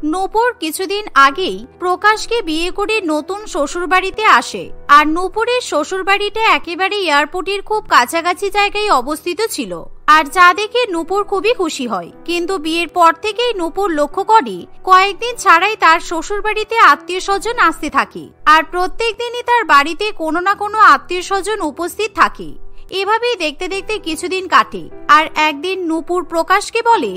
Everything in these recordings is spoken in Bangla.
নূপুর কিছুদিন আগেই প্রকাশকে বিয়ে করে নতুন শ্বশুরবাড়িতে আসে। আর নূপুরের শ্বশুরবাড়িটা একেবারে এয়ারপোর্টের খুব কাছাকাছি জায়গায় অবস্থিত ছিল, আর যা দেখে নূপুর খুবই খুশি হয়। কিন্তু বিয়ের পর থেকেই নূপুর লক্ষ্য করে কয়েকদিন ছাড়াই তার শ্বশুরবাড়িতে আত্মীয় স্বজন আসতে থাকে, আর প্রত্যেক দিনই তার বাড়িতে কোনো না কোনো আত্মীয় স্বজন উপস্থিত থাকে। এভাবেই দেখতে দেখতে কিছুদিন কাটে। আর একদিন নূপুর প্রকাশকে বলে,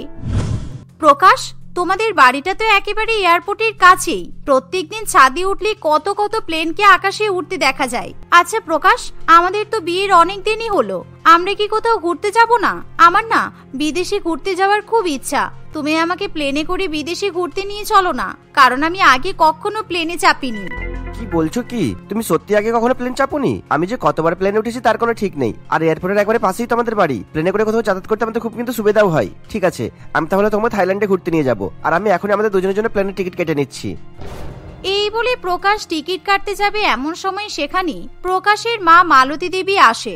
প্রকাশ, তোমাদের বাড়িটা তো একেবারে এয়ারপোর্টের কাছেই, প্রত্যেকদিন ছাদে উঠলে কত কত প্লেনকে আকাশে উঠতে দেখা যায়। আচ্ছা প্রকাশ, আমাদের তো বিয়ের অনেক দিনই হলো, আমরা কি কোথাও ঘুরতে যাব না? আমার না বিদেশে ঘুরতে যাওয়ার খুব ইচ্ছা, তুমি আমাকে প্লেনে করে বিদেশে ঘুরতে নিয়ে চলো না, কারণ আমি আগে কখনো প্লেনে চাপিনি। কি বলছো কি? তুমি সত্যি আগে কখনো প্লেন চাপোনি? আমি যে কতবার প্লেনে উঠেছি তার কোনো ঠিক নেই। আর এয়ারপোর্টের একবারে পাশেই তো আমাদের বাড়ি, প্লেনে করে কোথাও যাতায়াত করতে আমাদের খুব কিন্তু সুবিধাও হয়। ঠিক আছে, আমি তাহলে তোমাকে থাইল্যান্ডে ঘুরতে নিয়ে যাব, আর আমি এখন আমাদের দুজনের জন্য প্লেনের টিকিট কেটে নিচ্ছি। এই বলে প্রকাশ টিকিট কাটতে যাবে, এমন সময় সেখানে প্রকাশের মা মালতী দেবী আসে।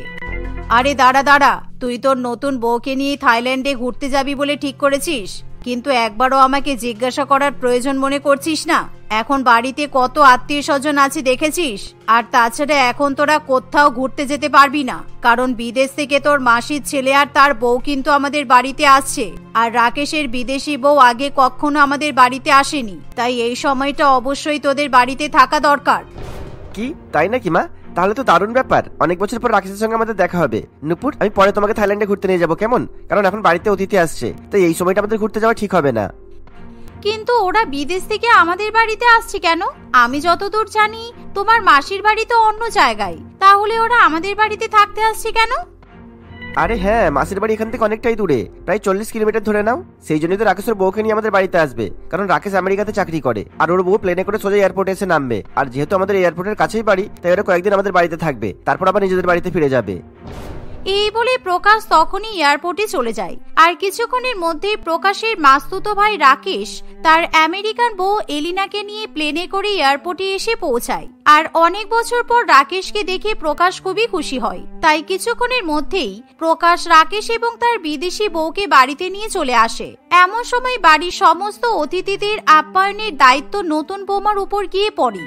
আরে দাঁড়া দাঁড়া, তুই তোর নতুন বউকে নিয়ে থাইল্যান্ডে ঘুরতে যাবি বলে ঠিক করেছিস, কিন্তু একবারও আমাকে জিজ্ঞাসা করার প্রয়োজন মনে করছিস না? এখন বাড়িতে কত আত্মীয় স্বজন আছে দেখেছিস? আর তাছাড়া এখন তোরা কোথাও ঘুরতে যেতে পারবি না, কারণ বিদেশ থেকে তোর মাসির ছেলে আর তার বউ কিন্তু আমাদের বাড়িতে আসছে। আর রাকেশের বিদেশি বউ আগে কখনো আমাদের বাড়িতে আসেনি, তাই এই সময়টা অবশ্যই তোদের বাড়িতে থাকা দরকার। কি তাই নাকি মা? তাহলে তো দারুণ ব্যাপার, অনেক বছর পর রাকেশের সঙ্গে আমাদের দেখা হবে। নূপুর, আমি পরে তোমাকে থাইল্যান্ডে ঘুরতে নিয়ে যাবো, কেমন? কারণ এখন বাড়িতে অতিথি আসছে, তাই এই সময়টা আমাদের ঘুরতে যাওয়া ঠিক হবে না। কিন্তু ওরা বিদেশ থেকে আমাদের বাড়িতে আসছে কেন? আমি যতদূর জানি তোমার মাসির বাড়ি তো অন্য জায়গায়, তাহলে ওরা আমাদের বাড়িতে থাকতে আসছে কেন? আরে হ্যাঁ, মাসির বাড়ি এখান থেকে অনেকটাই দূরে, প্রায় 40 কিলোমিটার ধরে নাও। সেই জন্যই তো রাকেশের বউকে নিয়ে আমাদের বাড়িতে আসবে, কারণ রাকেশ আমেরিকাতে চাকরি করে, আর ওর বউ প্লেনে করে সোজা এয়ারপোর্টে এসে নামবে। আর যেহেতু আমাদের এয়ারপোর্টের কাছেই বাড়ি, তাই ওরা কয়েকদিন আমাদের বাড়িতে থাকবে, তারপর আবার নিজেদের বাড়িতে ফিরে যাবে। এই বলে প্রকাশ তখনই এয়ারপোর্টে চলে যায়। আর কিছুক্ষণের মধ্যেই প্রকাশের মাস্তুতো ভাই রাকেশ তার আমেরিকান বউ এলিনাকে নিয়ে প্লেনে করে এয়ারপোর্টে এসে পৌঁছায়। আর অনেক বছর পর রাকেশকে দেখে প্রকাশ খুবই খুশি হয়, তাই কিছুক্ষণের মধ্যেই প্রকাশ রাকেশ এবং তার বিদেশি বউকে বাড়িতে নিয়ে চলে আসে। এমন সময় বাড়ির সমস্ত অতিথিদের আপ্যায়নের দায়িত্ব নতুন বৌমার উপর গিয়ে পড়ে।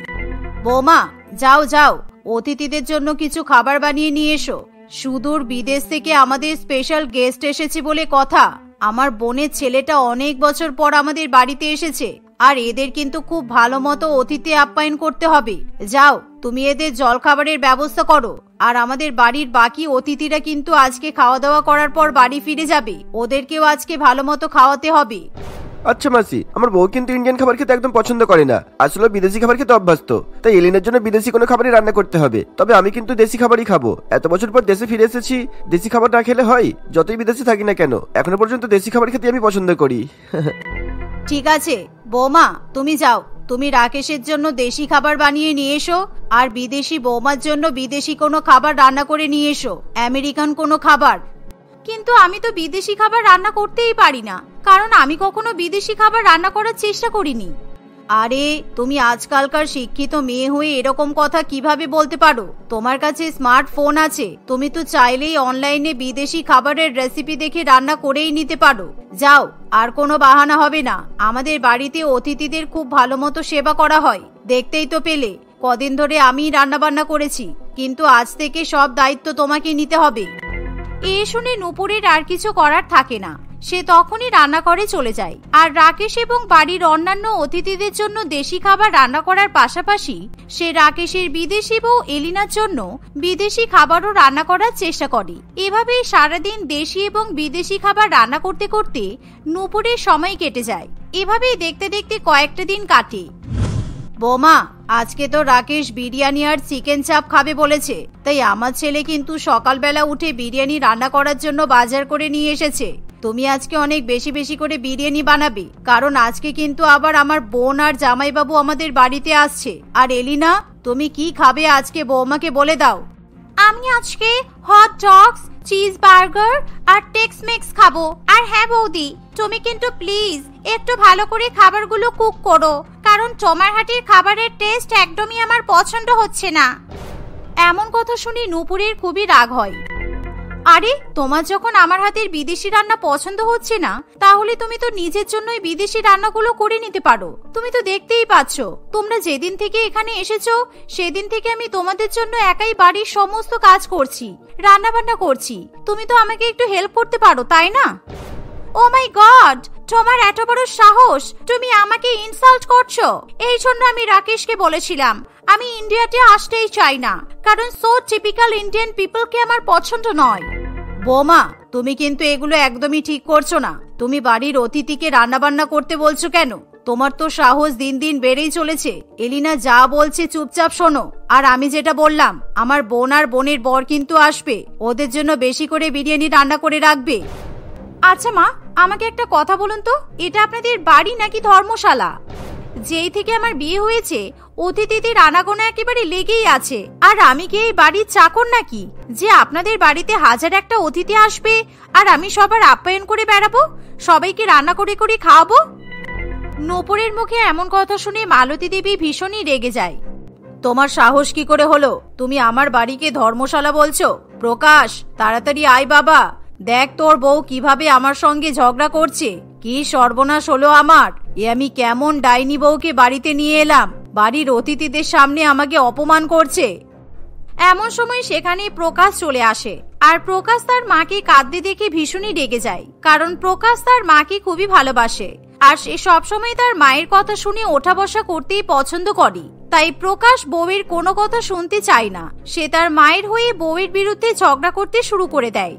বৌমা, যাও যাও, অতিথিদের জন্য কিছু খাবার বানিয়ে নিয়ে এসো। সুদূর বিদেশ থেকে আমাদের স্পেশাল গেস্ট এসেছে বলে কথা। আমার বোনের ছেলেটা অনেক বছর পর আমাদের বাড়িতে এসেছে, আর এদের কিন্তু খুব ভালো মতো অতিথি আপ্যায়ন করতে হবে। যাও, তুমি এদের জল খাবারের ব্যবস্থা করো। আর আমাদের বাড়ির বাকি অতিথিরা কিন্তু আজকে খাওয়া দাওয়া করার পর বাড়ি ফিরে যাবে, ওদেরকেও আজকে ভালো মতো খাওয়াতে হবে। আচ্ছা মাসি, আমার বউ কিন্তু ইন্ডিয়ান খাবার খেতে একদম পছন্দ করে না, আসলে বিদেশি খাবার খেতে অভ্যস্ত, তাই এলিনের জন্য বিদেশি কোনো খাবারই রান্না করতে হবে। তবে আমি কিন্তু দেশি খাবারই খাবো, এত বছর পর দেশে ফিরে এসেছি, দেশি খাবার না খেলে হয়? যতই বিদেশে থাকি না কেন, এখনো পর্যন্ত দেশি খাবার খেতে আমি পছন্দ করি। ঠিক আছে বৌমা, তুমি যাও, তুমি রাকেশের জন্য দেশি খাবার বানিয়ে নিয়ে এসো, আর বিদেশি বৌমার জন্য বিদেশি কোনো খাবার রান্না করে নিয়ে এসো, আমেরিকান কোনো খাবার। কিন্তু আমি তো বিদেশি খাবার রান্না করতেই পারি না, কারণ আমি কখনো বিদেশি খাবার রান্না করার চেষ্টা করিনি। আরে তুমি আজকালকার শিক্ষিত মেয়ে হয়ে এরকম কথা কিভাবে বলতে পারো? তোমার কাছে স্মার্টফোন আছে, তুমি তো চাইলেই অনলাইনে বিদেশি খাবারের রেসিপি দেখে রান্না করেই নিতে পারো। যাও, আর কোনো বাহানা হবে না। আমাদের বাড়িতে অতিথিদের খুব ভালো মতো সেবা করা হয়, দেখতেই তো পেলে। কদিন ধরে আমি রান্না বান্না করেছি, কিন্তু আজ থেকে সব দায়িত্ব তোমাকে নিতে হবে। এ শুনে নূপুরের আর কিছু করার থাকে না, সে তখনই রান্নাঘরে চলে যায়। আর রাকেশ এবং বাড়ির অন্যান্য অতিথিদের জন্য দেশি খাবার রান্না করার পাশাপাশি সে রাকেশের বিদেশি বউ এলিনার জন্য বিদেশি খাবারও রান্না করার চেষ্টা করে। এভাবেই সারাদিন দেশি এবং বিদেশি খাবার রান্না করতে করতে নূপুরের সময় কেটে যায়। এভাবেই দেখতে দেখতে কয়েকটা দিন কাটে। বৌমা, আজকে তো রাকেশ বিরিয়ানি আর চিকেন চাপ খাবে বলেছে, তাই আমার ছেলে কিন্তু সকালবেলা উঠে বিরিয়ানি রান্না করার জন্য বাজার করে নিয়ে এসেছে। তুমি আজকে অনেক বেশি বেশি করে বিরিয়ানি বানাবে, কারণ আজকে কিন্তু আবার আমার বোন আর জামাইবাবু আমাদের বাড়িতে আসছে। আর এলিনা, তুমি কি খাবে আজকে বৌমাকে বলে দাও। আমি আজকে হট ডগস, চিজ বার্গার আর টেক্স মেক্স খাবো। আর হ্যাঁ বৌদি, তুমি কিন্তু প্লিজ একটু ভালো করে খাবারগুলো কুক করো, কারণ তোমার হাতের খাবারের টেস্ট একদমই আমার পছন্দ হচ্ছে না। এমন কথা শুনে নূপুরের খুবই রাগ হয়। আরে তোমার যখন আমার হাতের বিদেশি রান্না পছন্দ হচ্ছে না, তাহলে তুমি তো নিজের জন্যই বিদেশি রান্নাগুলো করে নিতে পারো। তুমি তো দেখতেই পাচ্ছ, তোমরা যেদিন থেকে এখানে এসেছো সেদিন থেকে আমি তোমাদের জন্য একাই বাড়ির সমস্ত কাজ করছি, রান্না বান্না করছি। তুমি তো আমাকে একটু হেল্প করতে পারো, তাই না? ও মাই গড, তোমার এত বড় সাহস! তুমি আমাকে ইনসাল্ট করছো। এই জন্য আমি রাকেশকে বলেছিলাম আমি ইন্ডিয়াতে আসতেই চাই না, কারণ সো টিপিক্যাল ইন্ডিয়ান পিপলকে আমার পছন্দ নয়। বৌমা, তুমি কিন্তু এগুলো একদমই ঠিক করছো না। তুমি বাড়ির অতিথিকে রান্না বান্না করতে বলছো কেন? তোমার তো সাহস দিন দিন বেড়েই চলেছে। এলিনা যা বলছে চুপচাপ শোনো। আর আমি যেটা বললাম, আমার বোন আর বোনের বর কিন্তু আসবে, ওদের জন্য বেশি করে বিরিয়ানি রান্না করে রাখবে। আচ্ছা মা, আমাকে একটা কথা বলুন তো, এটা আপনাদের বাড়ি নাকি ধর্মশালা? যেই থেকে আমার বিয়ে হয়েছে অতিথিদের আনাগোনা একেবারে লেগেই আছে। আর আমি কি এই বাড়ির চাকর নাকি যে আপনাদের বাড়িতে হাজার একটা অতিথি আসবে আর আমি সবার আপ্যায়ন করে বেড়াবো, সবাইকে রান্না করে করে খাওয়াবো? নূপুরের মুখে এমন কথা শুনে মালতী দেবী ভীষণই রেগে যায়। তোমার সাহস কি করে হলো? তুমি আমার বাড়িকে ধর্মশালা বলছো? প্রকাশ, তাড়াতাড়ি আয় বাবা, দেখ তোর বউ কিভাবে আমার সঙ্গে ঝগড়া করছে। কি সর্বনাশ হলো আমার! এ আমি কেমন ডাইনি বউকে বাড়িতে নিয়ে এলাম, বাড়ির অতিথিদের সামনে আমাকে অপমান করছে। এমন সময় সেখানে প্রকাশ চলে আসে, আর প্রকাশ তার মাকে কাঁদতে দেখে ভীষণই রেগে যায়, কারণ প্রকাশ তার মাকে খুবই ভালোবাসে আর সে সবসময় তার মায়ের কথা শুনে ওঠা বসা করতেই পছন্দ করে। তাই প্রকাশ বউয়ের কোনো কথা শুনতে চায় না, সে তার মায়ের হয়ে বউয়ের বিরুদ্ধে ঝগড়া করতে শুরু করে দেয়।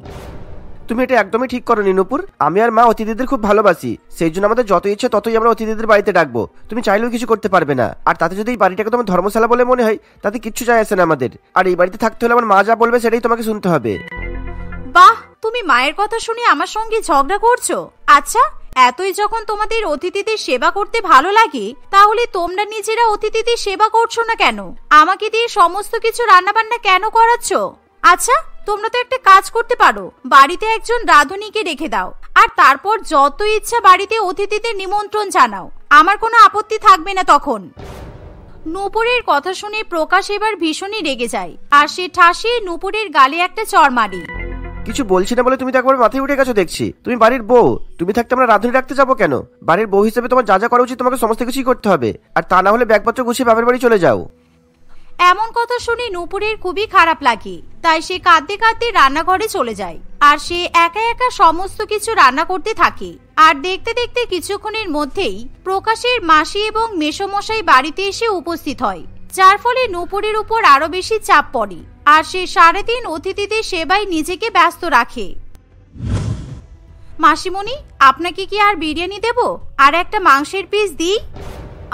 তুমি এটা একদমই ঠিক করো নূপুর। আমি আর মা অতিথিদের খুব ভালোবাসি, সেই জন্য আমাদের যত ইচ্ছে ততই আমরা অতিথিদের বাড়িতে ডাকবো। তুমি চাইলেও কিছু করতে পারবে না। আর তাতে যদি এই বাড়িটাকে তোমার ধর্মশালা বলে মনে হয়, তাতে কিচ্ছু যায় আসে না আমাদের। আর এই বাড়িতে থাকতে হলে আমার মা যা বলবে সেটাই তোমাকে শুনতে হবে। বাহ, তুমি মায়ের কথা শুনে আমার সঙ্গে ঝগড়া করছো? আচ্ছা, এতই যখন তোমাদের অতিথিদের সেবা করতে ভালো লাগে, তাহলে তোমরা নিজেরা অতিথিদের সেবা করছো না কেন? আমাকে দিয়ে সমস্ত কিছু রান্না বান্না কেন করাচ্ছ? আচ্ছা, তোমরা তো একটা কাজ করতে পারো, বাড়িতে একজন রাঁধুনিকে রেখে দাও, আর তারপর যত ইচ্ছা বাড়িতে অতিথিদের নিমন্ত্রণ জানাও, আমার কোনো আপত্তি থাকবে না তখন। নূপুরের কথা শুনে প্রকাশ এবার ভীষণই রেগে যায়, আর সে ঠাসিয়ে নূপুরের গালে একটা চড় মারে। কিছু বলছি না বলে তুমি তো একবার মাথায় উঠে গেছো দেখছি। তুমি বাড়ির বউ, তুমি থাকতে আমরা রাঁধুনি রাখতে যাবো কেন? বাড়ির বউ হিসেবে তোমার যা যা করা উচিত তোমাকে সমস্ত কিছুই করতে হবে, আর তা না হলে ব্যাগপত্র গুছিয়ে বাপের বাড়ি চলে যাও। এমন কথা শুনে নূপুরের খুবই খারাপ লাগে, তাই সে কাঁদতে কাঁদতে রান্নাঘরে চলে যায়, আর সে একা একা সমস্ত কিছু রান্না করতে থাকে। আর দেখতে দেখতে কিছুক্ষণের মধ্যেই প্রকাশের মাসি এবং মেসোমশাই বাড়িতে এসে উপস্থিত হয়, যার ফলে নূপুরের উপর আরো বেশি চাপ পড়ে, আর সে সারাদিন অতিথিদের সেবায় নিজেকে ব্যস্ত রাখে। মাসিমণি, আপনাকে কি আর বিরিয়ানি দেব? আর একটা মাংসের পিস দিই?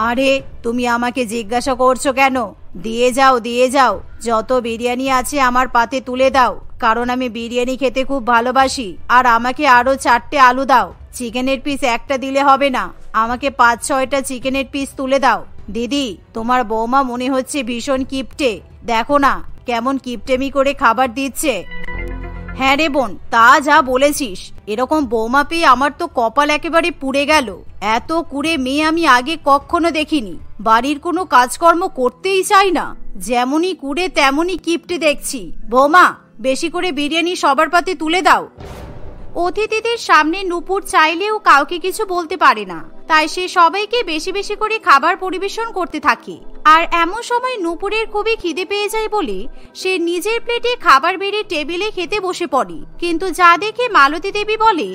আরে তুমি আমাকে জিজ্ঞাসা করছো কেন? দিয়ে যাও, দিয়ে যাও, যত বিরিয়ানি আছে আমার পাতে তুলে দাও, কারণ আমি বিরিয়ানি খেতে খুব ভালোবাসি। আর আমাকে আরো 4টে আলু দাও, চিকেনের পিস একটা দিলে হবে না, আমাকে 5-6টা চিকেনের পিস তুলে দাও। দিদি, তোমার বৌমা মনে হচ্ছে ভীষণ কিপটে, দেখো না কেমন কিপটেমি করে খাবার দিচ্ছে। হ্যাঁ রে বোন, তা যা বলেছিস, এরকম বৌমা পেয়ে আমার তো কপাল একেবারে পুড়ে গেল। এত কুড়ে মেয়ে আমি আগে কখনো দেখিনি, বাড়ির কোনো কাজকর্ম করতেই চাই না, যেমনই কুড়ে তেমনই কিপটে দেখছি। বৌমা, বেশি করে বিরিয়ানি সবার পাতে তুলে দাও। অতিথিদের সামনে নূপুর চাইলেও কাউকে কিছু বলতে পারে না, তাই সে সবাইকে বেশি বেশি করে খাবার পরিবেশন করতে থাকে। আর এমন সময় নূপুরের খুবই খিদে পেয়ে যায় বলে সে নিজের প্লেটে খাবার বেড়ে টেবিলে খেতে বসে পড়ে। কিন্তু যা দেখে মালতী দেবী বলে,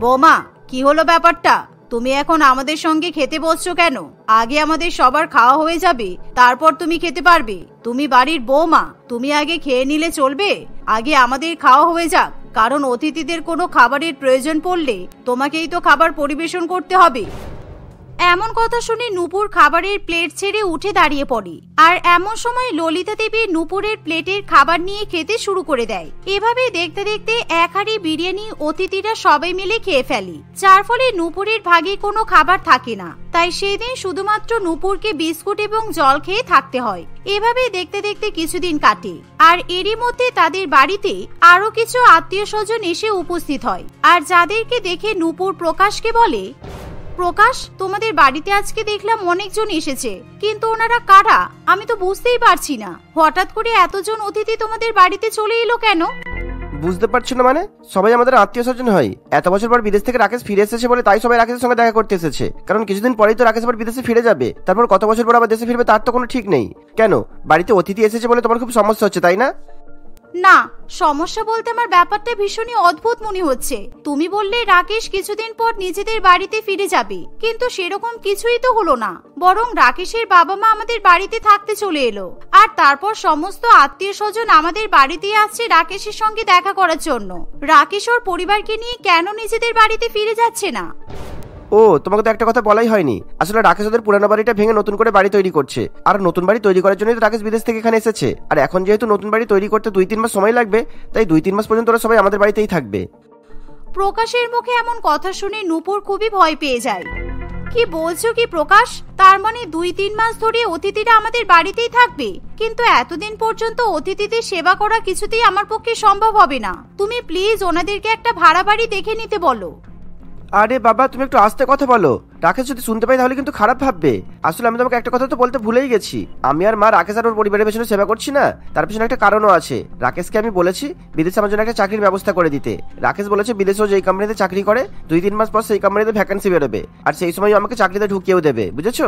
বৌমা, কি হলো ব্যাপারটা? তুমি এখন আমাদের সঙ্গে খেতে বসছো কেন? আগে আমাদের সবার খাওয়া হয়ে যাবে, তারপর তুমি খেতে পারবে। তুমি বাড়ির বৌমা, তুমি আগে খেয়ে নিলে চলবে? আগে আমাদের খাওয়া হয়ে যাক, কারণ অতিথিদের কোনো খাবারের প্রয়োজন পড়লে তোমাকেই তো খাবার পরিবেশন করতে হবে। এমন কথা শুনে নূপুর খাবারের প্লেট ছেড়ে উঠে দাঁড়িয়ে পড়ে, আর এমন সময় ললিতা দেবী নূপুরের প্লেটের খাবার নিয়ে খেতে শুরু করে দেয়। এভাবে দেখতে দেখতে এক হাঁড়ি বিরিয়ানি অতিথিরা সবাই মিলে খেয়ে ফেলে, যার ফলে নূপুরের ভাগে কোনো খাবার থাকে না। তাই সেদিন শুধুমাত্র নূপুরকে বিস্কুট এবং জল খেয়ে থাকতে হয়। এভাবে দেখতে দেখতে কিছুদিন কাটে, আর এরই মধ্যে তাদের বাড়িতে আরো কিছু আত্মীয় স্বজন এসে উপস্থিত হয়। আর যাদেরকে দেখে নূপুর প্রকাশকে বলে, প্রকাশ, তোমাদের বাড়িতে আজকে দেখলাম অনেকজন এসেছে, কিন্তু ওনারা কারা আমি তো বুঝতেই পারছি না। হঠাৎ করে এতজন অতিথি তোমাদের বাড়িতে চলে এলো কেন? বুঝতে পারছো না মানে? সবাই আমাদের আত্মীয় স্বজন হয়। এত বছর পর বিদেশ থেকে রাকেশ ফিরে এসেছে বলে তাই সবাই রাকেশের সঙ্গে দেখা করতে এসেছে। কারণ কিছুদিন পরেই তো রাকেশ আবার বিদেশে ফিরে যাবে, তারপর কত বছর পর আবার দেশে ফিরবে তার তো কোনো ঠিক নেই। কেন, বাড়িতে অতিথি এসেছে বলে তোমার খুব সমস্যা হচ্ছে তাই না? না, সমস্যা বলতে আমার ব্যাপারটা ভীষণই অদ্ভুত মনে হচ্ছে। তুমি বললে রাকেশ কিছুদিন পর নিজেদের বাড়িতে ফিরে যাবে, কিন্তু সেরকম কিছুই তো হলো না। বরং রাকেশের বাবা মা আমাদের বাড়িতে থাকতে চলে এলো, আর তারপর সমস্ত আত্মীয় স্বজন আমাদের বাড়িতে আসছে রাকেশের সঙ্গে দেখা করার জন্য। রাকেশ ওর পরিবারকে নিয়ে কেন নিজেদের বাড়িতে ফিরে যাচ্ছে না? ও, তোমাকে তো একটা কথা বলাই হয়নি। আসলে রাকেশ ওদের পুরানো বাড়িটা ভেঙে নতুন করে বাড়ি তৈরি করছে, আর নতুন বাড়ি তৈরি করার জন্যই তো রাকেশ বিদেশ থেকে এখানে এসেছে। আর এখন যেহেতু নতুন বাড়ি তৈরি করতে 2-3 মাস সময় লাগবে, তাই 2-3 মাস পর্যন্ত ওরা সবাই আমাদের বাড়িতেই থাকবে। প্রকাশের মুখে এমন কথা শুনে নূপুর খুবই ভয় পেয়ে যায়। কি বলছো কি প্রকাশ? তার মানে 2-3 মাস ধরে অতিথিরা আমাদের বাড়িতেই থাকবে? কিন্তু এতদিন পর্যন্ত অতিথিদের সেবা করা কিছুতেই আমার পক্ষে সম্ভব হবে না। তুমি প্লিজ ওনাদেরকে একটা ভাড়া বাড়ি দেখে নিতে বলো। আরে বাবা, তুমি একটু আস্তে কথা বলো। রাকেশ যদি শুনতে পাই তাহলে কিন্তু খারাপ ভাববে। আসলে আমি তোমাকে একটা কথা তো বলতে ভুলেই গেছি। আমি আর মা রাকেশ আর ওর পরিবারের পেছনে সেবা করছি না, তার পেছনে একটা কারণও আছে। রাকেশকে আমি বলেছি বিদেশে আমার জন্য একটা চাকরির ব্যবস্থা করে দিতে। রাকেশ বলেছে বিদেশেও যেই কোম্পানিতে চাকরি করে 2-3 মাস পর সেই কোম্পানিতে ভ্যাকেন্সি বেরোবে, আর সেই সময় আমাকে চাকরিতে ঢুকিয়েও দেবে, বুঝেছো?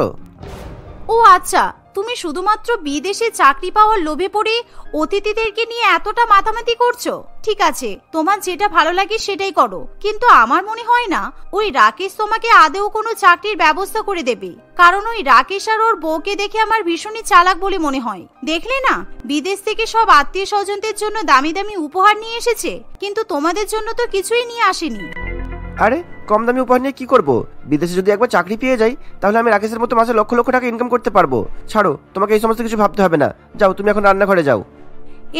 ও আচ্ছা, তুমি শুধুমাত্র বিদেশে চাকরি পাওয়ার লোভে পড়ে অতিথিদেরকে নিয়ে এতটা মাথামাতি করছো। ঠিক আছে, তোমার যেটা ভালো লাগে সেটাই করো, কিন্তু আমার মনে হয় না ওই রাকেশ তোমাকে আদেও কোনো চাকরির ব্যবস্থা করে দেবে। কারণ ওই রাকেশ আর ওর বউকে দেখে আমার ভীষণই চালাক বলে মনে হয়। দেখলে না, বিদেশ থেকে সব আত্মীয় স্বজনদের জন্য দামি দামি উপহার নিয়ে এসেছে, কিন্তু তোমাদের জন্য তো কিছুই নিয়ে আসেনি। আরে কম দামি উপহার নিয়ে কি করব? বিদেশে যদি একবার চাকরি পেয়ে যাই তাহলে আমি রাকেশের মতো মাসে লক্ষ লক্ষ টাকা ইনকাম করতে পারবো। ছাড়ো, তোমাকে এই সমস্ত কিছু ভাবতে হবে না। যাও, তুমি এখন রান্নাঘরে যাও।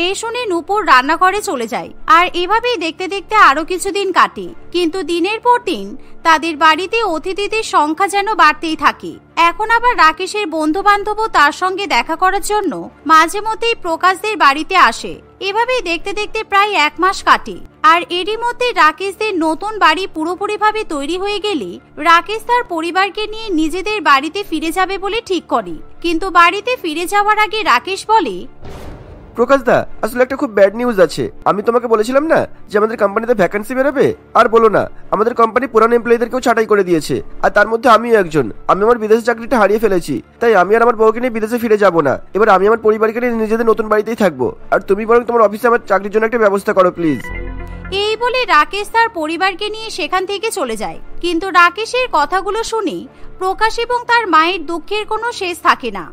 এই শুনে নূপুর রান্নাঘরে চলে যায়। আর এভাবেই দেখতে দেখতে আরো কিছুদিন কাটে। কিন্তু দিনের পর দিন তাদের বাড়িতে অতিথিদের সংখ্যা যেন বাড়তেই থাকে। এখন আবার রাকেশের বন্ধু বান্ধবও তার সঙ্গে দেখা করার জন্য মাঝে মধ্যেই প্রকাশদের বাড়িতে আসে। এভাবেই দেখতে দেখতে প্রায় 1 মাস কাটে। আর এরই মধ্যে রাকেশদের নতুন বাড়ি পুরোপুরিভাবে তৈরি হয়ে গেলে রাকেশ তার পরিবারকে নিয়ে নিজেদের বাড়িতে ফিরে যাবে বলে ঠিক করে। কিন্তু বাড়িতে ফিরে যাওয়ার আগে রাকেশ বলে, প্রকাশ দা, আসলে একটা খুব ব্যাড নিউজ আছে। আমি তোমাকে বলেছিলাম না যে আমাদের কোম্পানিতে ভ্যাকেন্সি বেরোবে? আর বলো না, আমাদের কোম্পানি পুরানো এমপ্লয়ীদেরকেও ছাঁটাই করে দিয়েছে, আর তার মধ্যে আমিও একজন। আমি আমার বিদেশে চাকরিটা হারিয়ে ফেলেছি, তাই আমি আর আমার বউকে নিয়ে বিদেশে ফিরে যাব না। এবার আমি আমার পরিবারকে নিয়ে নিজেদের নতুন বাড়িতেই থাকবো। আর তুমি বরং তোমার অফিসে আমার চাকরির জন্য একটা ব্যবস্থা করো প্লিজ। এই বলে রাকেশ তার পরিবারকে নিয়ে সেখান থেকে চলে যায়। কিন্তু রাকেশের কথাগুলো শুনে প্রকাশ এবং তার মায়ের দুঃখের কোনো শেষ থাকে না।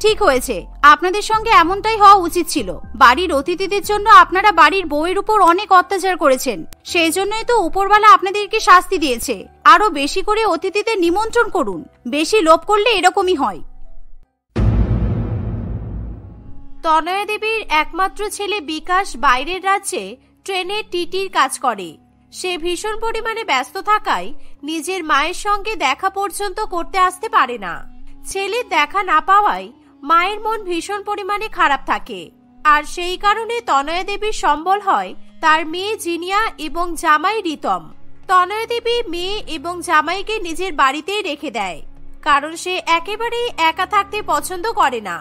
ঠিক হয়েছে, আপনাদের সঙ্গে এমনটাই হওয়া উচিত ছিল। বাড়ির অতিথিদের জন্য আপনারা বাড়ির বউয়ের উপর অনেক অত্যাচার করেছেন, সেই জন্যই তো উপরওয়ালা আপনাদেরকে শাস্তি দিয়েছে। আরো বেশি করে অতিথিদের নিমন্ত্রণ করুন। বেশি লোভ করলে এরকমই হয়। তনয়া দেবীর একমাত্র ছেলে বিকাশ বাইরের রাজ্যে ট্রেনের টিটির কাজ করে। সে ভীষণ পরিমাণে ব্যস্ত থাকায় নিজের মায়ের সঙ্গে দেখা পর্যন্ত করতে আসতে পারে না। ছেলের দেখা না পাওয়ায় মায়ের মন ভীষণ পরিমাণে খারাপ থাকে। আর সেই কারণে তনয়া দেবীর সম্বল হয় তার মেয়ে জিনিয়া এবং জামাই রিতম। তনয়া দেবী মেয়ে এবং জামাইকে নিজের বাড়িতেই রেখে দেয়, কারণ সে একেবারেই একা থাকতে পছন্দ করে না।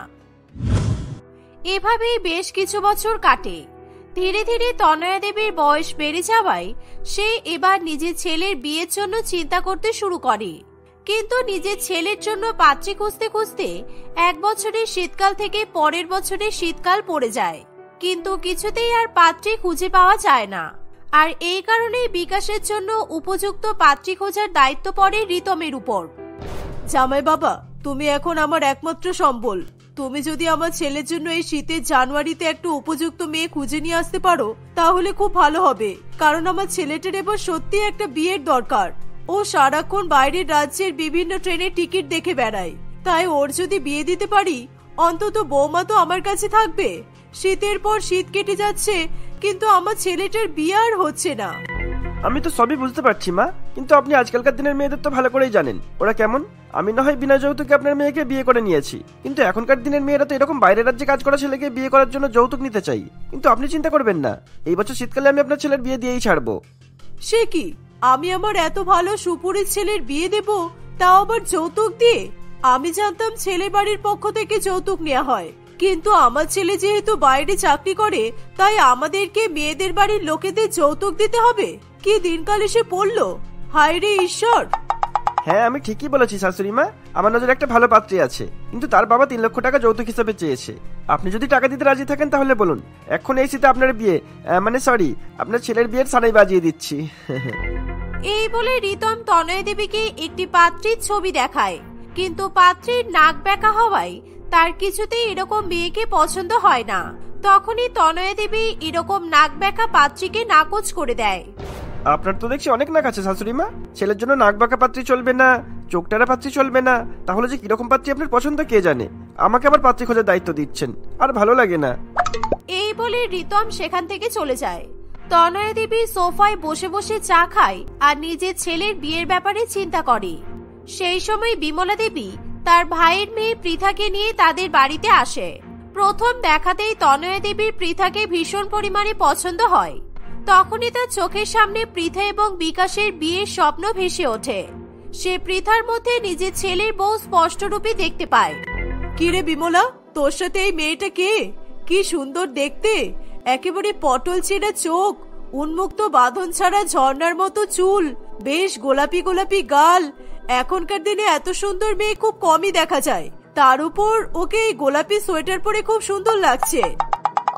এভাবেই বেশ কিছু বছর কাটে। ধীরে ধীরে তনয়া দেবীর বয়স বেড়ে যাওয়ায় সে এবার নিজের ছেলের বিয়ের জন্য চিন্তা করতে শুরু করে। কিন্তু নিজের ছেলের জন্য পাত্রী খুঁজতে খুঁজতে 1 বছরের শীতকাল থেকে পরের বছরের শীতকাল পড়ে যায়, কিন্তু কিছুতেই আর পাত্রী খুঁজে পাওয়া যায় না। আর এই কারণেই বিকাশের জন্য উপযুক্ত পাত্রী খোঁজার দায়িত্ব পড়ে রিতমের উপর। জামাই বাবা, তুমি এখন আমার একমাত্র সম্বল। তুমি যদি আমার ছেলের জন্য এই শীতের জানুয়ারিতে একটা উপযুক্ত মেয়ে খুঁজে নিয়ে আসতে পারো তাহলে খুব ভালো হবে, কারণ আমার ছেলেটার এবার সত্যি একটা বিয়ের দরকার। ও সারাক্ষণ বাইরের রাজ্যের বিভিন্ন ট্রেনের টিকিট দেখে বেড়ায়, তাই ওর যদি বিয়ে দিতে পারি অন্তত বৌমা তো আমার কাছে থাকবে। শীতের পর শীত কেটে যাচ্ছে, কিন্তু আমার ছেলেটার বিয়ে আর হচ্ছে না। আমি তো সবই বুঝতে পারছি মা, কিন্তু আপনি আজকালকার দিনের মেয়েদের তো ভালো করেই জানেন ওরা কেমন। আমি না হয় বিনা যৌতুকে আপনার মেয়েকে বিয়ে করে নিয়েছি, কিন্তু এখনকার দিনের মেয়েরা তো এরকম বাইরের রাজ্যে কাজ করা ছেলেকে বিয়ে করার জন্য যৌতুক নিতে চাই। কিন্তু আপনি চিন্তা করবেন না, এই বছর শীতকালে আমি আপনার ছেলের বিয়ে দিয়েই ছাড়বো। সে কি, আমি আমার এত ভালো সুপুরের ছেলের বিয়ে দেব, তাও আবার যৌতুক দিয়ে? আমি জানতাম ছেলে বাড়ির পক্ষ থেকে যৌতুক নেওয়া হয়, কিন্তু আমার ছেলে যেহেতু বাইরে চাকরি করে, তাই আমাদেরকে মেয়েদের বাড়ির লোকেদের যৌতুক দিতে হবে। কি দিনকাল এসে পড়লো, হায় রে ঈশ্বর। হ্যাঁ, আমি ঠিকই বলেছি শাশুড়ি মা। আমার নজরে একটা ভালো পাত্রী আছে, কিন্তু তার বাবা 3 লক্ষ টাকা যৌতুক হিসাবে চেয়েছে। আপনি যদি টাকা দিতে রাজি থাকেন তাহলে বলুন, এখন এই শীতে আপনার বিয়ে, আপনার ছেলের বিয়ের সানাই বাজিয়ে দিচ্ছি। এই বলে রিতম তনয়া দেবীকে একটি পাত্রীর ছবি দেখায়, কিন্তু পাত্রীর নাক বেঁকা হওয়ায় তার কিছুতেই এরকম মেয়েকে পছন্দ হয় না। তখনই তনয়া দেবী এরকম নাক বেঁকা পাত্রীকে নাকচ করে দেয়। আপনার তো দেখছি অনেক নাক আছে শাশুড়ি মা। ছেলের জন্য নাক বাঁকা পাত্রী চলবে না, চোখটারা পাত্রী চলবে না, তাহলে যে কিরকম পাত্রী আপনার পছন্দ কে জানে। আমাকে আবার পাত্রী খোঁজার দায়িত্ব দিচ্ছেন, আর ভালো লাগে না। এই বলে রিতম সেখান থেকে চলে যায়। তনয়া দেবী সোফায় বসে বসে চা খায় আর নিজের ছেলের বিয়ের ব্যাপারে চিন্তা করে। সেই সময় বিমলা দেবী তার ভাইয়ের মেয়ে পৃথাকে নিয়ে তাদের বাড়িতে আসে। প্রথম দেখাতেই তনয়া দেবীর পৃথাকে ভীষণ পরিমাণে পছন্দ হয়। তখনই তার চোখের সামনে পৃথা এবং বিকাশের বিয়ের স্বপ্ন ভেসে ওঠে। সে পৃথার মধ্যে নিজের ছেলের বউ স্পষ্টরূপে দেখতে পায়। কিরে বিমলা, তোর সাথে এই মেয়েটা কে? কি সুন্দর দেখতে, একেবারে পটল ছেঁড়া চোখ, উন্মুক্ত বাঁধন ছাড়া ঝর্ণার মতো চুল, বেশ গোলাপি গোলাপি গাল। এখনকার দিনে এত সুন্দর মেয়ে খুব কমই দেখা যায়, তার উপর ওকে এই গোলাপি সোয়েটার পরে খুব সুন্দর লাগছে।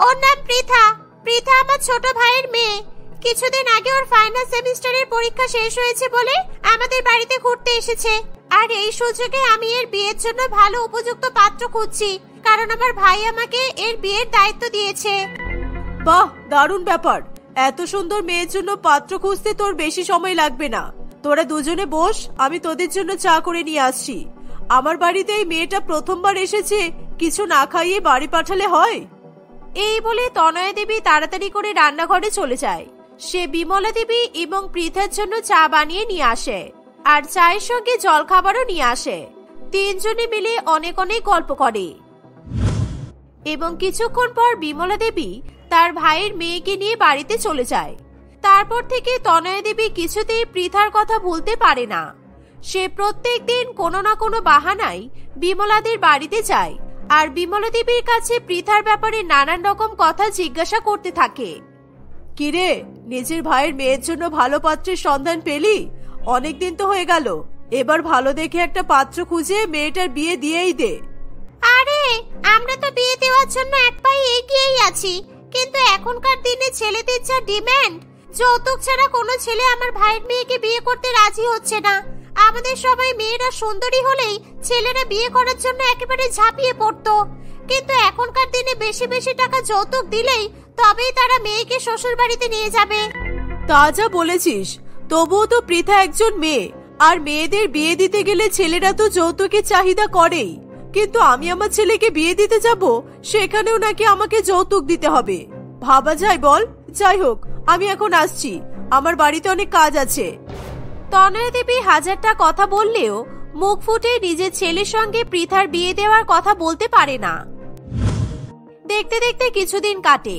ওর নাম পৃথা। পৃথা আমার ছোট ভাইয়ের মেয়ে। কিছুদিন আগে ওর ফাইনাল সেমিস্টারের পরীক্ষা শেষ হয়েছে বলে আমাদের বাড়িতে ঘুরতে এসেছে। আর এই সুযোগে আমি এর বিয়ের জন্য ভালো উপযুক্ত পাত্র খুঁজছি, কারণ আমার ভাই আমাকে এর বিয়ের দায়িত্ব দিয়েছে। বাহ, দারুণ ব্যাপার। এত সুন্দর মেয়ের জন্য পাত্র খুঁজতে তোর বেশি সময় লাগবে না। তোরা দুজনে বস, আমি তোদের জন্য চা করে নিয়ে আসছি। আমার বাড়িতে এই মেয়েটা প্রথমবার এসেছে, কিছু না খাইয়ে বাড়ি পাঠালে হয়? এই বলে তনয়া দেবী তাড়াতাড়ি করে রান্নাঘরে চলে যায়। সে বিমলা দেবী এবং পৃথার জন্য চা বানিয়ে নিয়ে আসে, আর চায়ের সঙ্গে জলখাবারও নিয়ে আসে। তিনজনে মিলে অনেক অনেক গল্প করে এবং কিছুক্ষণ পর বিমলা দেবী তার ভাইয়ের মেয়েকে নিয়ে বাড়িতে চলে যায়। তারপর থেকে তনয়া দেবী কিছুতেই পৃথার কথা ভুলতে পারে না। সে প্রত্যেক দিন কোনো না কোনো বাহানায় বিমলাদের বাড়িতে যায় আর বিমলা দেবীর কাছে পৃথার ব্যাপারে নানান রকম কথা জিজ্ঞাসা করতে থাকে। কিরে, নিজের ভাইয়ের মেয়ের জন্য ভালো পাত্রের সন্ধান পেলি? অনেকদিন তো হয়ে গেল, এবার ভালো দেখে একটা পাত্র খুঁজে মেয়েটার বিয়ে দিয়েই দে। আরে, আমরা তো বিয়ে দেওয়ার জন্য এক পায়ে এগিয়েই আছি, কিন্তু এখনকার দিনে ছেলেদের যা ডিমান্ড, যৌতুক ছাড়া কোনো ছেলে আমার ভাইয়ের মেয়েকে বিয়ে করতে রাজি হচ্ছে না। আমাদের সবাই মেয়েরা সুন্দরী হলেই ছেলেরা বিয়ে করার জন্য একেবারে ঝাঁপিয়ে পড়তো, কিন্তু এখনকার দিনে বেশি বেশি টাকা যৌতুক দিলেই তবেই তারা মেয়েকে শ্বশুর বাড়িতে নিয়ে যাবে। তা যা বলেছিস, তবুও তো পৃথা একজন মেয়ে, আর মেয়েদের বিয়ে দিতে গেলে ছেলেরা তো যৌতুকের চাহিদা করেই। কিন্তু আমি আমার ছেলেকে বিয়ে দিতে যাব, সেখানেও নাকি আমাকে যৌতুক দিতে হবে। ভাবা যায় বল? যাই হোক, আমি এখন আসছি, আমার বাড়িতে অনেক কাজ আছে। তনয়া দেবী হাজারটা কথা বললেও মুখ ফুটে নিজের ছেলের সঙ্গে পৃথার বিয়ে দেওয়ার কথা বলতে পারে না। দেখতে দেখতে কিছুদিন কাটে।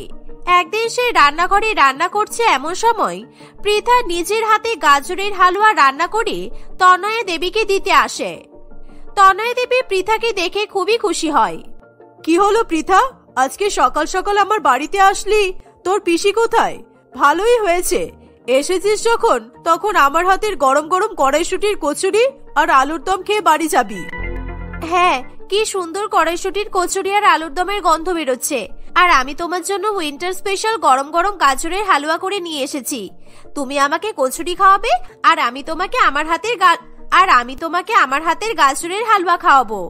একদিন সে রান্নাঘরে রান্না করছে, এমন সময় পৃথা নিজের হাতে গাজরের হালুয়া রান্না করে তনয়া দেবীকে দিতে আসে। তনয়া দেবী পৃথাকে দেখে খুবই খুশি হয়। কি হলো পৃথা, আজকে সকাল সকাল আমার বাড়িতে আসলি? তোর পিসি কোথায়? ভালোই হয়েছে, এসেছিস যখন তখন আমার হাতের গরম গরম কড়াইশুটির কচুরি আর আলুর দম খেয়ে বাড়ি যাবি। হ্যাঁ, কি সুন্দর কড়াইশুটির কচুরি আর আলুর দমের গন্ধ বেরোচ্ছে। আর আমি তোমার জন্য উইন্টার স্পেশাল গরম গরম গাজরের হালুয়া করে নিয়ে এসেছি। তুমি আমাকে কচুরি খাওয়াবে আর আমি তোমাকে আমার হাতের গাজরের হালুয়া খাওয়াবো।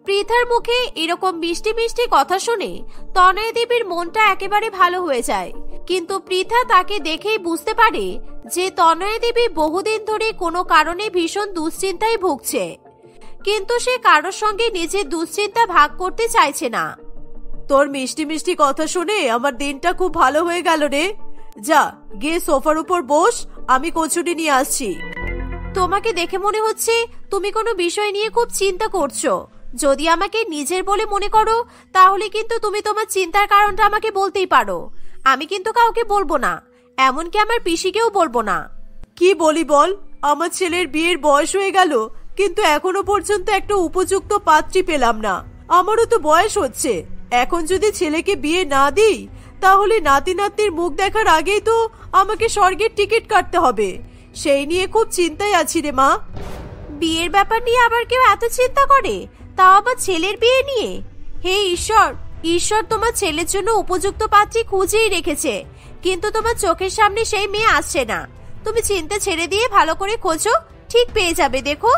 পৃথার মুখে এরকম মিষ্টি মিষ্টি কথা শুনে তনয়া দেবীর মনটা একেবারে ভালো হয়ে যায়। কিন্তু পৃথা তাকে দেখেই বুঝতে পারে যে তনয়া দেবী বহুদিন ধরে কোনো কারণে ভীষণ দুশ্চিন্তায় ভুগছে, কিন্তু সে কারোর সঙ্গে নিজের দুশ্চিন্তা ভাগ করতে চাইছে না। তোর মিষ্টি মিষ্টি কথা শুনে আমার দিনটা খুব ভালো হয়ে গেল রে। যা, গিয়ে সোফার উপর বস, আমি কচুরি নিয়ে আসছি। তোমাকে দেখে মনে হচ্ছে তুমি কোনো বিষয় নিয়ে খুব চিন্তা করছো। যদি আমাকে নিজের বলে মনে করো, তাহলে কিন্তু তুমি তোমার চিন্তার কারণটা আমাকে বলতেই পারো। আমি কিন্তু কাউকে বলবো না, এমনকি আমার পিসিকেও বলবো না। কি বলি বল, আমার ছেলের বিয়ের বয়স হয়ে গেল, কিন্তু এখনো পর্যন্ত একটা উপযুক্ত পাত্রী পেলাম না। আমারও তো বয়স হচ্ছে, এখন যদি ছেলেকে বিয়ে না দিই তাহলে নাতি নাতনির মুখ দেখার আগেই তো আমাকে স্বর্গের টিকিট কাটতে হবে। সেই নিয়ে খুব চিন্তায় আছি রে মা। বিয়ের ব্যাপার নিয়ে আবার কেউ এত চিন্তা করে, তাও আবার ছেলের বিয়ে নিয়ে? হে ঈশ্বর, ঈশ্বর তোমার ছেলের জন্য উপযুক্ত পাত্রী খুঁজেই রেখেছে, কিন্তু তোমার চোখের সামনে সেই মেয়ে আসছে না। তুমি চিন্তা ছেড়ে দিয়ে ভালো করে খোঁজো, ঠিক পেয়ে যাবে দেখো।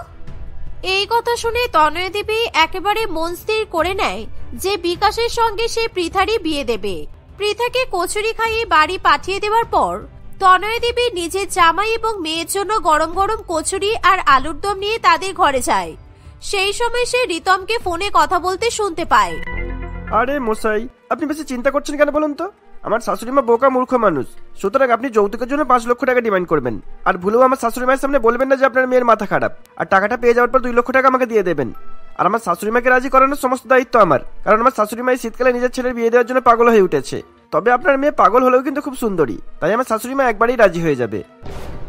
এই কথা শুনে তনয়া দেবী একেবারে মন স্থির করে নেয় যে বিকাশের সঙ্গে সে পৃথারই বিয়ে দেবে। পৃথাকে কচুরি খাইয়ে বাড়ি পাঠিয়ে দেওয়ার পর তনয়া দেবী নিজের জামাই এবং মেয়ের জন্য গরম গরম কচুরি আর আলুর দম নিয়ে তাদের ঘরে যায়। সেই সময় সে রিতমকে ফোনে কথা বলতে শুনতে পায়। আরে মশাই, আপনি বেশি চিন্তা করছেন কেন বলুন তো? আমার শাশুড়ি মা বোকা মূর্খ মানুষ, সুতরাং আপনি যৌতুকের জন্য 5 লক্ষ টাকা ডিমান্ড করবেন। আর ভুলেও আমার শাশুড়ি মায়ের সামনে বলবেন না যে আপনার মেয়ের মাথা খারাপ। আর টাকাটা পেয়ে যাওয়ার পর 2 লক্ষ টাকা আমাকে দিয়ে দেবেন। আর আমার শাশুড়ি মাকে রাজি করানোর সমস্ত দায়িত্ব আমার, কারণ আমার শাশুড়ি মা শীতকালে নিজের ছেলের বিয়ে দেওয়ার জন্য পাগল হয়ে উঠেছে। তবে আপনার মেয়ে পাগল হলেও কিন্তু খুব সুন্দরী, তাই আমার শাশুড়ি মা একবারেই রাজি হয়ে যাবে।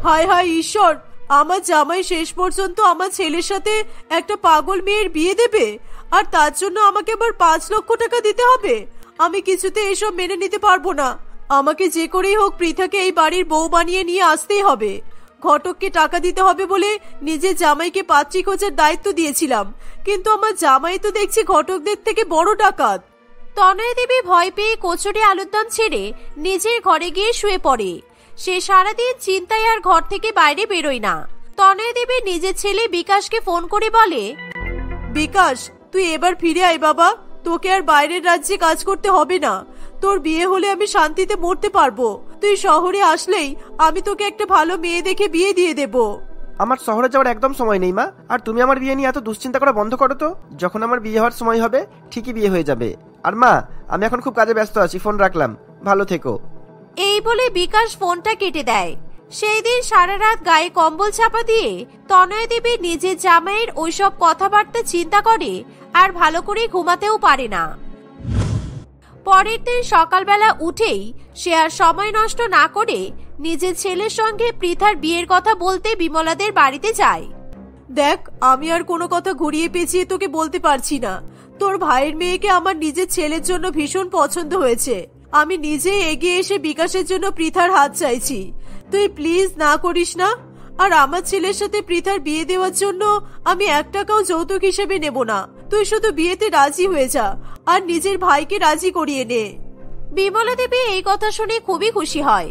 হায় হায় ঈশ্বর, আমার জামাই শেষ পর্যন্ত আমার ছেলের সাথে একটা পাগল মেয়ের বিয়ে দেবে, আর তার জন্য আমাকে আবার 5 লক্ষ টাকা দিতে হবে। আমি কিছুতে এসব মেনে নিতে পারবো না। আমাকে যে করেই হোক পৃথাকে এই বাড়ির বউ বানিয়ে নিয়ে আসতেই হবে। ঘটককে টাকা দিতে হবে বলে নিজের জামাইকে পাত্রী খোঁজার দায়িত্ব দিয়েছিলাম, কিন্তু আমার জামাই তো দেখছি ঘটকদের থেকে বড় ডাকাত। তনয়া দেবী ভয় পেয়ে কচুরি আলুর দম ছেড়ে নিজের ঘরে গিয়ে শুয়ে পড়ে। সে সারাদিন চিন্তায় আর ঘর থেকে বাইরে বেরোয় না। তনয়া দেবী নিজের ছেলে বিকাশকে ফোন করে বলে, বিকাশ, তুই এবার ফিরে আয় বাবা। তোকে আর বাইরের রাজ্যে কাজ করতে হবে না। তোর বিয়ে হলে আমি শান্তিতে মরতে পারবো। তুই শহরে আসলেই আমি তোকে একটা ভালো মেয়ে দেখে বিয়ে দিয়ে দেব। আমার শহরে যাওয়ার একদম সময় নেই মা। আর তুমি আমার বিয়ে নিয়ে এত দুশ্চিন্তা করা বন্ধ করো তো। যখন আমার বিয়ে হওয়ার সময় হবে ঠিকই বিয়ে হয়ে যাবে। আর মা, আমি এখন খুব কাজে ব্যস্ত আছি, ফোন রাখলাম, ভালো থেকো। এই বলে বিকাশ ফোনটা কেটে দেয়। সেই দিন সারা রাত গায়ে কম্বল চাপা দিয়ে তনয়া দেবী নিজের জামাইয়ের ওইসব কথাবার্তা চিন্তা করে আর ভালো করে ঘুমাতেও পারে না। পরের দিন সকালবেলা উঠেই সে আর সময় নষ্ট না করে নিজের ছেলের সঙ্গে পৃথার বিয়ের কথা বলতে বিমলাদের বাড়িতে যায়। দেখ, আমি আর কোনো কথা ঘুরিয়ে পেঁচিয়ে তোকে বলতে পারছি না। তোর ভাইয়ের মেয়েকে আমার নিজের ছেলের জন্য ভীষণ পছন্দ হয়েছে। আমি নিজে এগিয়ে এসে বিকাশের জন্য পৃথার হাত চাইছি। তুই প্লিজ না করিস না। আর আমার ছেলের সাথে পৃথার বিয়ে দেওয়ার জন্য আমি 1 টাকাও যৌতুক হিসেবে নেব না। তুই শুধু বিয়েতে রাজি হয়ে যা আর নিজের ভাইকে রাজি করিয়ে নে। বিমলা দেবী এই কথা শুনে খুবই খুশি হয়।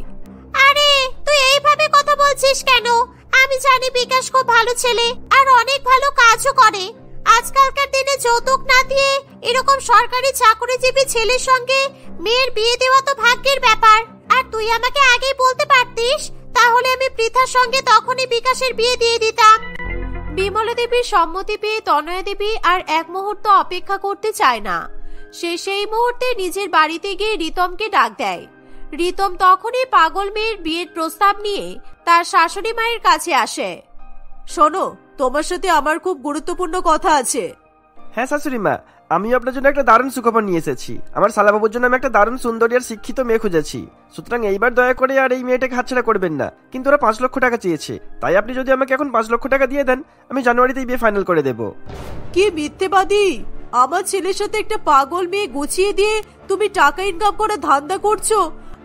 আরে তুই এইভাবে কথা বলছিস কেন? আমি জানি বিকাশ খুব ভালো ছেলে আর অনেক ভালো কাজও করে। আজকালকার দিনে যৌতুক না দিয়ে এরকম সরকারি চাকরিজীবী ছেলের সঙ্গে মেয়ের বিয়ে দেওয়া তো ভাগ্যের ব্যাপার। আর তুই আমাকে আগেই বলতে পারতিস, তাহলে আমি পৃথার সঙ্গে তখনই বিকাশের বিয়ে দিয়ে দিতাম। বিমলা দেবীর সম্মতি পেয়ে তনয়া দেবী আর এক মুহূর্ত অপেক্ষা করতে চায় না। সে সেই মুহূর্তে নিজের বাড়িতে গিয়ে রিতমকে ডাক দেয়। রিতম তখনই পাগল মেয়ের বিয়ের প্রস্তাব নিয়ে তার শাশুড়ি মায়ের কাছে আসে। শোনো, তোমার সাথে আমার খুব গুরুত্বপূর্ণ কথা আছে। হ্যাঁ শাশুড়ি মা, আমি আপনার জন্য একটা দারুণ সুখবর নিয়ে এসেছি। আমার শালাবাবুর জন্য আমি একটা দারুণ সুন্দরী আর শিক্ষিত মেয়ে খুঁজেছি। সুতরাং এইবার দয়া করে আর এই মেয়েটাকে হাতছাড়া করবেন না। কিন্তু ওরা 5 লক্ষ টাকা চেয়েছে, তাই আপনি যদি আমাকে এখন 5 লক্ষ টাকা দিয়ে দেন, আমি জানুয়ারিতেই বিয়ে ফাইনাল করে দেব। কি মিথ্যেবাদী! আমার ছেলের সাথে একটা পাগল মেয়ে গুছিয়ে দিয়ে তুমি টাকা ইনকাম করার ধান্দা করছো,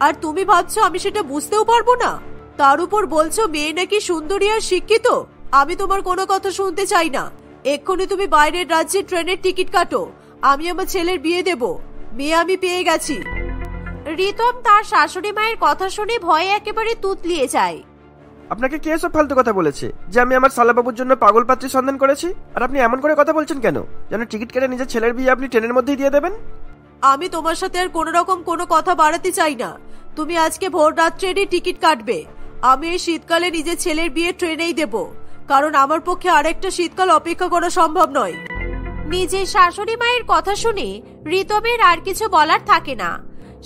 আর তুমি ভাবছো আমি সেটা বুঝতেও পারবো না? তার উপর বলছো মেয়ে নাকি সুন্দরী আর শিক্ষিত। আমি তোমার কোনো কথা শুনতে চাই না। এক্ষুনি তুমি বাইরের রাজ্যে ট্রেনের টিকিট কাটো। আমি আমার ছেলের বিয়ে দেব। মেয়ে আমি পেয়ে গেছি। রিতম তার শাশুড়ি মায়ের কথা শুনে ভয়ে একেবারে তুতলিয়ে যায়। আপনাকে কে সব ফালতু কথা বলেছে যে আমি আমার শালাবাবুর জন্য পাগল পাত্রীর সন্ধান করেছি? আর আপনি এমন করে কথা বলছেন কেন যেন টিকিট কেটে নিজের ছেলের বিয়ে আপনি ট্রেনের মধ্যেই দিয়ে দেবেন? আমি তোমার সাথে আর কোনো রকম কোনো কথা বাড়াতে চাই না। তুমি আজকে ভোর রাত ট্রেনে টিকিট কাটবে। আমি এই শীতকালে নিজের ছেলের বিয়ে ট্রেনেই দেব, কারণ আমার পক্ষে আরেকটা শীতকাল অপেক্ষা করা সম্ভব নয়। নিজের শাশুড়ি মায়ের কথা শুনে রিতমের আর কিছু বলার থাকে না।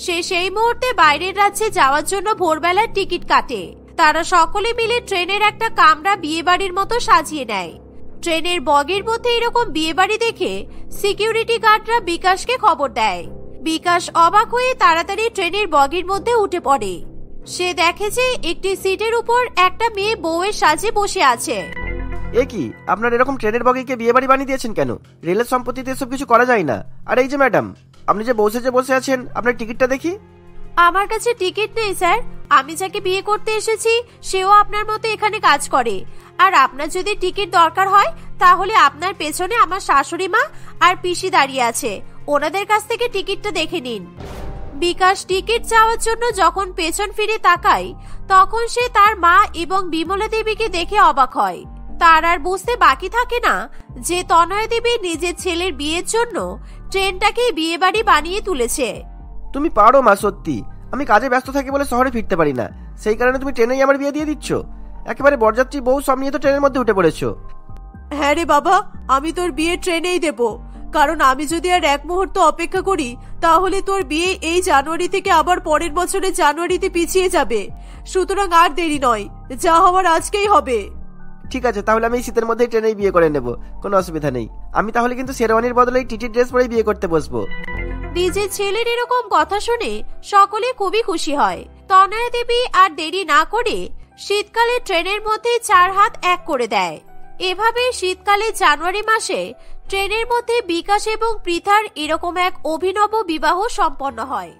সে সেই মুহূর্তে বাইরের রাজ্যে যাওয়ার জন্য ভোরবেলার টিকিট কাটে। তারা সকলে মিলে ট্রেনের একটা কামরা বিয়ে বাড়ির মতো সাজিয়ে নেয়। ট্রেনের বগির মধ্যে এরকম বিয়ে বাড়ি দেখে সিকিউরিটি গার্ডরা বিকাশকে খবর দেয়। বিকাশ অবাক হয়ে তাড়াতাড়ি ট্রেনের বগির মধ্যে উঠে পড়ে। সে দেখে যে একটি সিটের উপর একটা মেয়ে বউয়ের সাজে বসে আছে। এ কি, আপনার এরকম ট্রেনের বগিকে বিয়ে বাড়ি বানিয়ে দিয়েছেন কেন? রেলের সম্পত্তিতে এসব কিছু করা যায় না। আর এই যে ম্যাডাম, আপনি যে বসে বসে আছেন, আপনার টিকিটটা দেখি। আমার কাছে টিকিট নেই স্যার। আমি যাকে বিয়ে করতে এসেছি সেও আপনার মতো এখানে কাজ করে। আর আপনার যদি টিকিট দরকার হয় তাহলে আপনার পেছনে আমার শাশুড়ি মা আর পিসি দাঁড়িয়ে আছে, ওনাদের কাছ থেকে টিকিটটা দেখে নিন। বিকাশ টিকিট চাওয়ার জন্য যখন পেছন ফিরে তাকায় তখন সে তার মা এবং বিমলা দেবীকে দেখে অবাক হয়। তার আর বুঝতে বাকি থাকে না যে তনয়া দেবী নিজের ছেলের বিয়ের জন্য ট্রেনটাকে বিয়ে বাড়ি বানিয়ে তুলেছে। তুমি পারো মা, সত্যি। আমি কাজে ব্যস্ত থাকি বলে শহরে ফিরতে পারি না, সেই কারণে তুমি ট্রেনেই আমার বিয়ে দিয়ে দিচ্ছ। একেবারে বরযাত্রী বউ সব নিয়ে তো ট্রেনের মধ্যে উঠে পড়েছো। হ্যাঁ রে বাবা, আমি তোর বিয়ে ট্রেনেই দেব, কারণ আমি যদি আর এক মুহূর্ত অপেক্ষা করি তাহলে তোর বিয়ে এই জানুয়ারি থেকে আবার পরের বছরের জানুয়ারিতে পিছিয়ে যাবে। সুতরাং আর দেরি নয়, যা হওয়ার আজকেই হবে। ঠিক আছে, তাহলে আমি এই শীতের মধ্যেই ট্রেনেই বিয়ে করে নেব, কোনো অসুবিধা নেই। আমি তাহলে কিন্তু শেরওয়ানির বদলে টিটির ড্রেস পরেই বিয়ে করতে বসবো। নিজের ছেলের এরকম কথা শুনে সকলে খুবই খুশি হয়। তনয়া দেবী আর দেরি না করে শীতকালে ট্রেনের মধ্যে 4 হাত এক করে দেয়। এভাবে শীতকালে জানুয়ারি মাসে ট্রেনের মধ্যে বিকাশ এবং পৃথার এরকম এক অভিনব বিবাহ সম্পন্ন হয়।